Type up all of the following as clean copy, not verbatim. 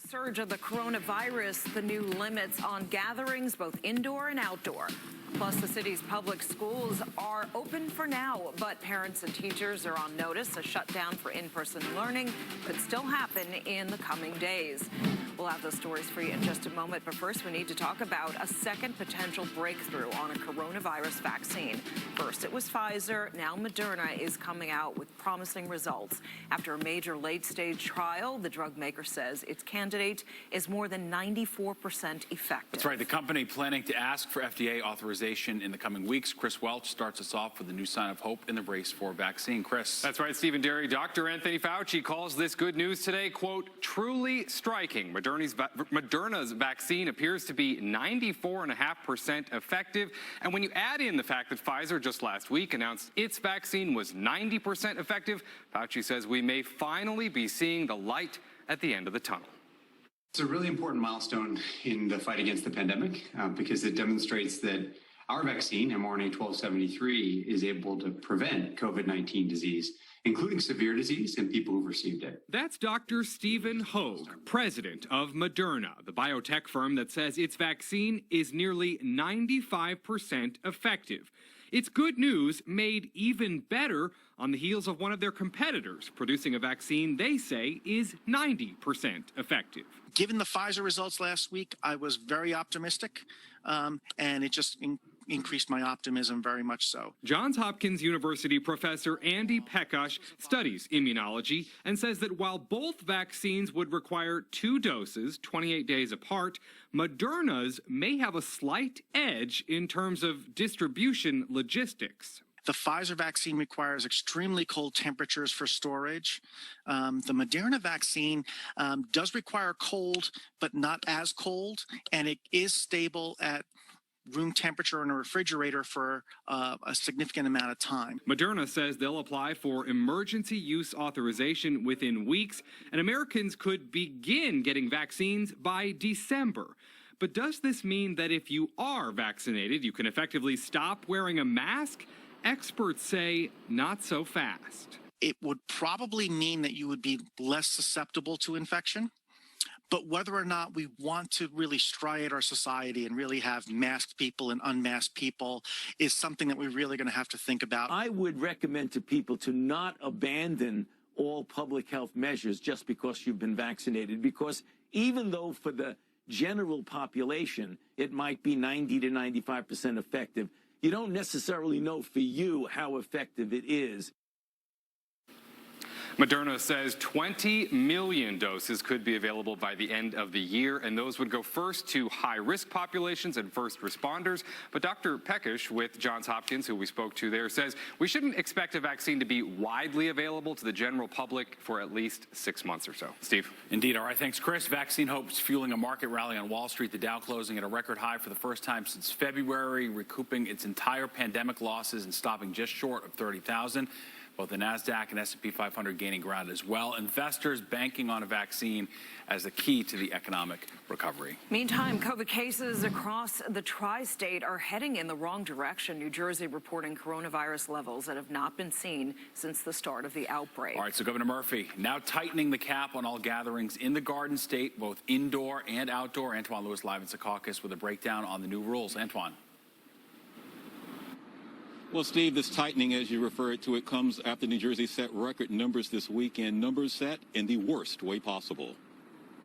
The surge of the coronavirus, the new limits on gatherings, both indoor and outdoor. Plus, the city's public schools are open for now, but parents and teachers are on notice. A shutdown for in-person learning could still happen in the coming days. We'll have those stories for you in just a moment, but first we need to talk about a second potential breakthrough on a coronavirus vaccine. First it was Pfizer, now Moderna is coming out with promising results. After a major late-stage trial, the drug maker says its candidate is more than 94% effective. That's right, the company planning to ask for FDA authorization in the coming weeks. Chris Welch starts us off with a new sign of hope in the race for vaccine. Chris. That's right, Steve and Dari. Dr. Anthony Fauci calls this good news today, quote, truly striking. Moderna's vaccine appears to be 94.5% effective. And when you add in the fact that Pfizer just last week announced its vaccine was 90% effective, Fauci says we may finally be seeing the light at the end of the tunnel. It's a really important milestone in the fight against the pandemic because it demonstrates that our vaccine, mRNA-1273, is able to prevent COVID-19 disease, including severe disease in people who've received it. That's Dr. Stephen Hoge, president of Moderna, the biotech firm that says its vaccine is nearly 95% effective. It's good news made even better on the heels of one of their competitors producing a vaccine they say is 90% effective. Given the Pfizer results last week, I was very optimistic, and it just increased my optimism very much so. Johns Hopkins University professor Andy Pekash studies immunology and says that while both vaccines would require 2 doses, 28 days apart, Moderna's may have a slight edge in terms of distribution logistics. The Pfizer vaccine requires extremely cold temperatures for storage. The Moderna vaccine does require cold, but not as cold, and it is stable at room temperature in a refrigerator for a significant amount of time. Moderna says they'll apply for emergency use authorization within weeks, and Americans could begin getting vaccines by December. But does this mean that if you are vaccinated, you can effectively stop wearing a mask? Experts say not so fast. It would probably mean that you would be less susceptible to infection. But whether or not we want to really striate our society and really have masked people and unmasked people is something that we're really going to have to think about. I would recommend to people to not abandon all public health measures just because you've been vaccinated, because even though for the general population it might be 90 to 95% effective, you don't necessarily know for you how effective it is. Moderna says 20 million doses could be available by the end of the year, and those would go first to high-risk populations and first responders. But Dr. Pekash with Johns Hopkins, who we spoke to there, says we shouldn't expect a vaccine to be widely available to the general public for at least 6 months or so. Steve? Indeed. All right, thanks, Chris. Vaccine hopes fueling a market rally on Wall Street, the Dow closing at a record high for the first time since February, recouping its entire pandemic losses and stopping just short of 30,000. Both the NASDAQ and S&P 500 gaining ground as well. Investors banking on a vaccine as the key to the economic recovery. Meantime, COVID cases across the tri-state are heading in the wrong direction. New Jersey reporting coronavirus levels that have not been seen since the start of the outbreak. All right, so Governor Murphy now tightening the cap on all gatherings in the Garden State, both indoor and outdoor. Antwan Lewis live in Secaucus with a breakdown on the new rules. Antwan. Well, Steve, this tightening, as you referred to it, comes after New Jersey set record numbers this weekend, numbers set in the worst way possible.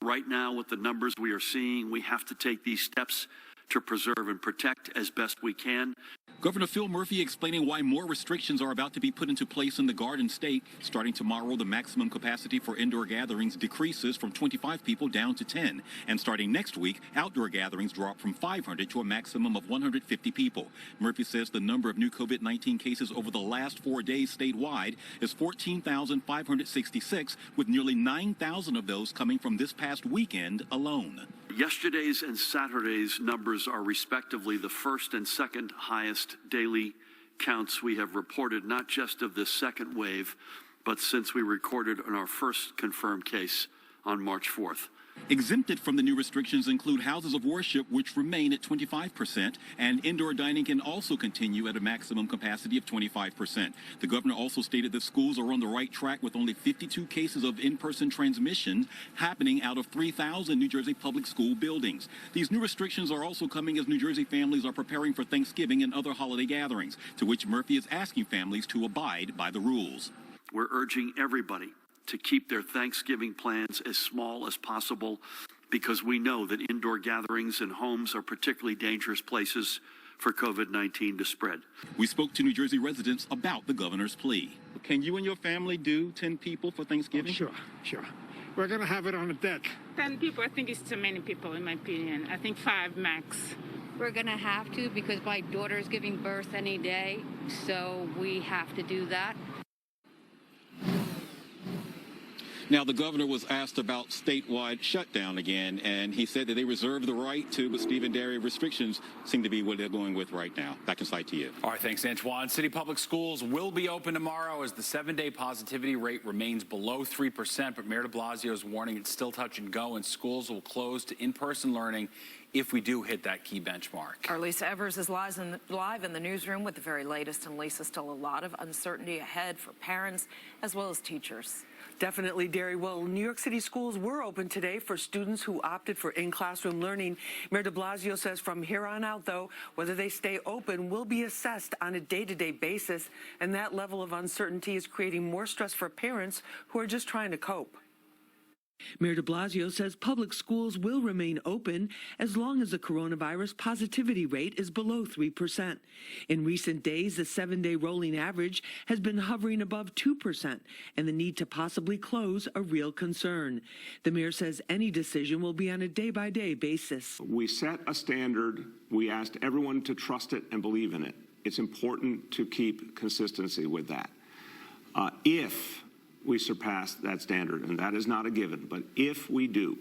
Right now, with the numbers we are seeing, we have to take these steps to preserve and protect as best we can. Governor Phil Murphy explaining why more restrictions are about to be put into place in the Garden State. Starting tomorrow, the maximum capacity for indoor gatherings decreases from 25 people down to 10. And starting next week, outdoor gatherings drop from 500 to a maximum of 150 people. Murphy says the number of new COVID-19 cases over the last 4 days statewide is 14,566, with nearly 9,000 of those coming from this past weekend alone. Yesterday's and Saturday's numbers are respectively the first and second highest daily counts we have reported, not just of this second wave, but since we recorded on our first confirmed case on March 4th. Exempted from the new restrictions include houses of worship, which remain at 25%, and indoor dining can also continue at a maximum capacity of 25%. The governor also stated that schools are on the right track with only 52 cases of in-person transmission happening out of 3,000 New Jersey public school buildings. These new restrictions are also coming as New Jersey families are preparing for Thanksgiving and other holiday gatherings, to which Murphy is asking families to abide by the rules. We're urging everybody to keep their Thanksgiving plans as small as possible because we know that indoor gatherings and homes are particularly dangerous places for COVID-19 to spread. We spoke to New Jersey residents about the governor's plea. Can you and your family do 10 people for Thanksgiving? Sure. We're going to have it on the deck. 10 people, I think it's too many people in my opinion. I think 5 max. We're going to have to because my daughter is giving birth any day, so we have to do that. Now, the governor was asked about statewide shutdown again, and he said that they reserve the right to, but Stephen Dari, restrictions seem to be what they're going with right now. Back in sight to you. All right, thanks, Antwan. City public schools will be open tomorrow as the 7-day positivity rate remains below 3%, but Mayor de Blasio is warning it's still touch and go, and schools will close to in-person learning if we do hit that key benchmark. Our Lisa Evers is live in the newsroom with the very latest, and Lisa, still a lot of uncertainty ahead for parents as well as teachers. Definitely, Dari. Well, New York City schools were open today for students who opted for in-classroom learning. Mayor de Blasio says from here on out, though, whether they stay open will be assessed on a day-to-day basis, and that level of uncertainty is creating more stress for parents who are just trying to cope. Mayor de Blasio says public schools will remain open as long as the coronavirus positivity rate is below 3%. In recent days, the 7-day rolling average has been hovering above 2%, and the need to possibly close a real concern. The mayor says any decision will be on a day-by-day basis. We set a standard. We asked everyone to trust it and believe in it. It's important to keep consistency with that. If we surpass that standard, and that is not a given, but if we do,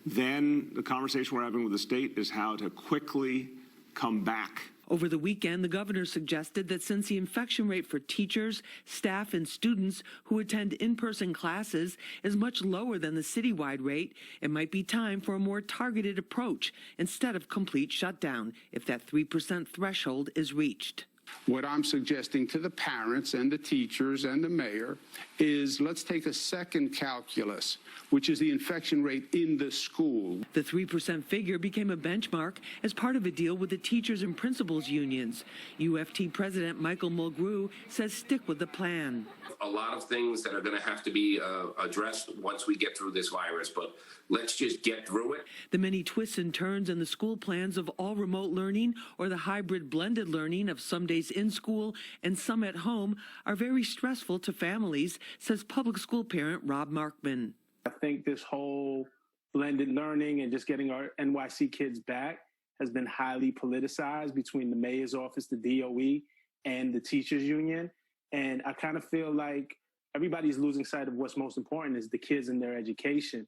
then the conversation we're having with the state is how to quickly come back. Over the weekend, the governor suggested that since the infection rate for teachers, staff, and students who attend in-person classes is much lower than the citywide rate, it might be time for a more targeted approach instead of complete shutdown if that 3% threshold is reached. What I'm suggesting to the parents and the teachers and the mayor is let's take a second calculus, which is the infection rate in the school. The 3% figure became a benchmark as part of a deal with the teachers and principals unions. UFT President Michael Mulgrew says stick with the plan. A lot of things that are going to have to be addressed once we get through this virus, but let's just get through it. The many twists and turns in the school plans of all remote learning or the hybrid blended learning of some days in school and some at home are very stressful to families, says public school parent Rob Markman. I think this whole blended learning and just getting our NYC kids back has been highly politicized between the mayor's office, the DOE, and the teachers union. And I kind of feel like everybody's losing sight of what's most important is the kids and their education.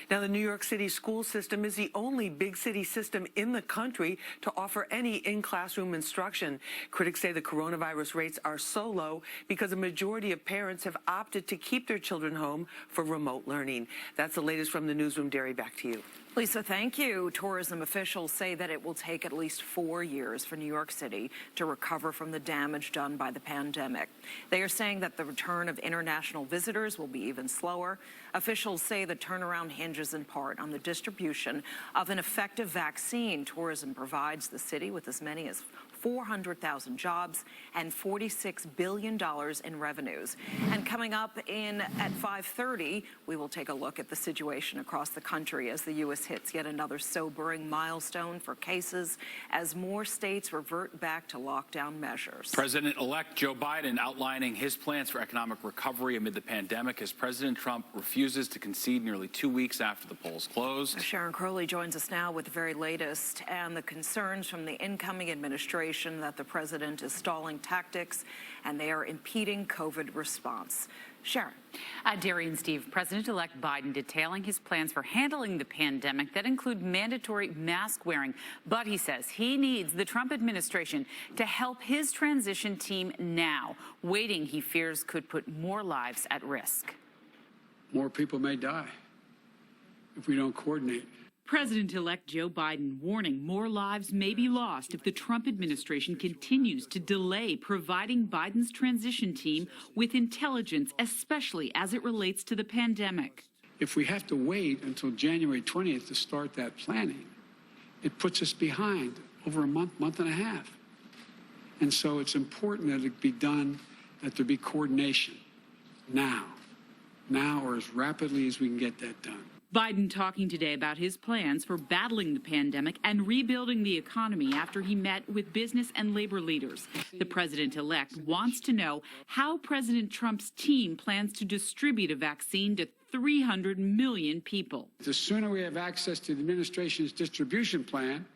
Now, the New York City school system is the only big city system in the country to offer any in-classroom instruction. Critics say the coronavirus rates are so low because a majority of parents have opted to keep their children home for remote learning. That's the latest from the newsroom. Dari, back to you. Lisa, thank you. Tourism officials say that it will take at least 4 years for New York City to recover from the damage done by the pandemic. They are saying that the return of international visitors will be even slower. Officials say the turnaround hinges in part on the distribution of an effective vaccine. Tourism provides the city with as many as 400,000 jobs and $46 billion in revenues. And coming up at 5:30, we will take a look at the situation across the country as the U.S. hits yet another sobering milestone for cases as more states revert back to lockdown measures. President-elect Joe Biden outlining his plans for economic recovery amid the pandemic as President Trump refuses to concede nearly 2 weeks after the polls closed. Sharon Crowley joins us now with the very latest and the concerns from the incoming administration that the president is stalling tactics and they are impeding COVID response. Sharon. Dari and Steve, President-elect Biden detailing his plans for handling the pandemic that include mandatory mask wearing. But he says he needs the Trump administration to help his transition team now. Waiting, he fears, could put more lives at risk. More people may die. if we don't coordinate. President-elect Joe Biden warning more lives may be lost if the Trump administration continues to delay providing Biden's transition team with intelligence, especially as it relates to the pandemic. If we have to wait until January 20th to start that planning, it puts us behind over a month and a half. And so it's important that it be done, that there be coordination now or as rapidly as we can get that done. Biden talking today about his plans for battling the pandemic and rebuilding the economy after he met with business and labor leaders. The president-elect wants to know how President Trump's team plans to distribute a vaccine to 300 million people. The sooner we have access to the administration's distribution plan,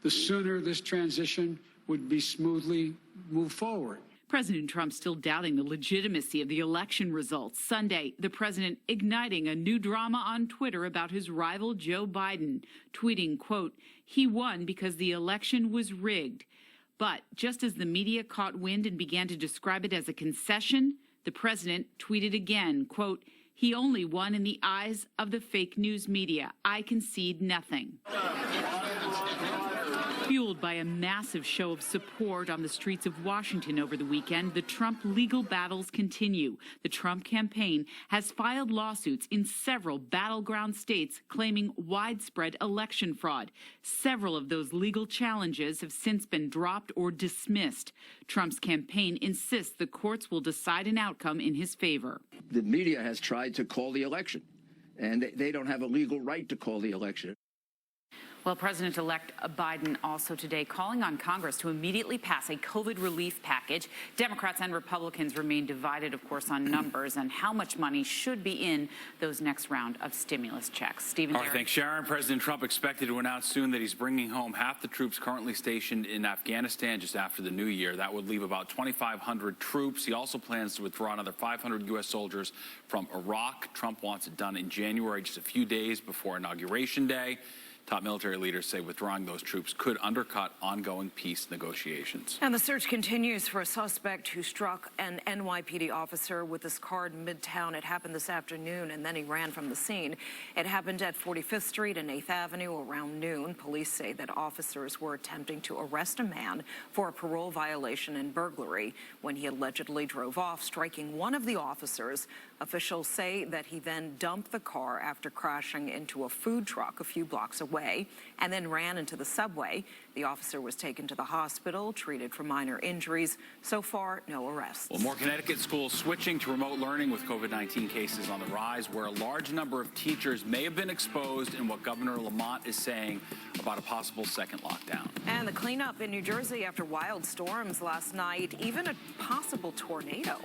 the sooner this transition would be smoothly moved forward. President Trump still doubting the legitimacy of the election results. Sunday, the president igniting a new drama on Twitter about his rival Joe Biden, tweeting, quote, "He won because the election was rigged." But just as the media caught wind and began to describe it as a concession, the president tweeted again, quote, "He only won in the eyes of the fake news media. I concede nothing." Fueled by a massive show of support on the streets of Washington over the weekend, the Trump legal battles continue. The Trump campaign has filed lawsuits in several battleground states claiming widespread election fraud. Several of those legal challenges have since been dropped or dismissed. Trump's campaign insists the courts will decide an outcome in his favor. The media has tried to call the election, and they don't have a legal right to call the election. Well, President-elect Biden also today calling on Congress to immediately pass a COVID relief package. Democrats and Republicans remain divided, of course, on numbers and how much money should be in those next round of stimulus checks. Stephen. All right, thanks, Sharon. President Trump expected to announce soon that he's bringing home half the troops currently stationed in Afghanistan just after the new year. That would leave about 2,500 troops. He also plans to withdraw another 500 U.S. soldiers from Iraq. Trump wants it done in January, just a few days before Inauguration Day. Top military leaders say withdrawing those troops could undercut ongoing peace negotiations. And the search continues for a suspect who struck an NYPD officer with his car in Midtown. It happened this afternoon, and then he ran from the scene. It happened at 45th Street and 8th Avenue around noon. Police say that officers were attempting to arrest a man for a parole violation and burglary when he allegedly drove off, striking one of the officers. Officials say that he then dumped the car after crashing into a food truck a few blocks away and then ran into the subway. The officer was taken to the hospital, treated for minor injuries. So far, no arrests. Well, more Connecticut schools switching to remote learning with COVID-19 cases on the rise, where a large number of teachers may have been exposed in what Governor Lamont is saying about a possible second lockdown. And the cleanup in New Jersey after wild storms last night, even a possible tornado.